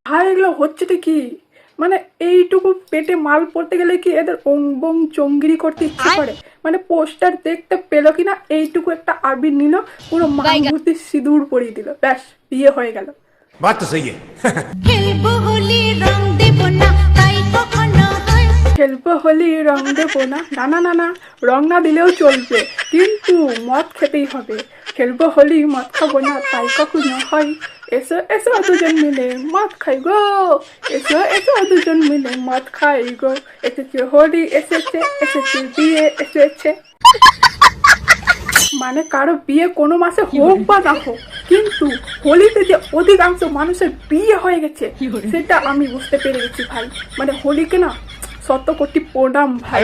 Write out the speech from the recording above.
ভাই এগুলো হচ্ছেটা কি? মানে এইটুকু পেটে মাল পড়তে গেলে কি এদের অঙ্গবং চঙ্গিরি করতে ইচ্ছে করে? মানে পোস্টার দেখতে পেলো কিনা এইটুকু একটা আবির নিল, পুরো মাঙ্গুতি সিঁদুর পরিয়ে দিল, ব্যাস বিয়ে হয়ে গেল। बात तो सही है। খেলবো হোলি রং দেবো না, না না না না, রং না দিলেও চলবে, কিন্তু মদ খেতেই হবে। খেলবো হোলি, মদ খাবো না তাই কখনো হয়। এসো এসো দুজন মিলে মদ খাই গো, এসো এসো দুজন মিলে মদ খাই গো। এসেছে হোলি, এসেছে এসেছে বিয়ে এসেছে। মানে কারো বিয়ে কোনো মাসে হোক বা না হোক, কিন্তু হোলিতে যে অধিকাংশ মানুষের বিয়ে হয়ে গেছে সেটা আমি বুঝতে পেরে গেছি ভাই। মানে হোলিকে না শত কোটি প্রণাম ভাই।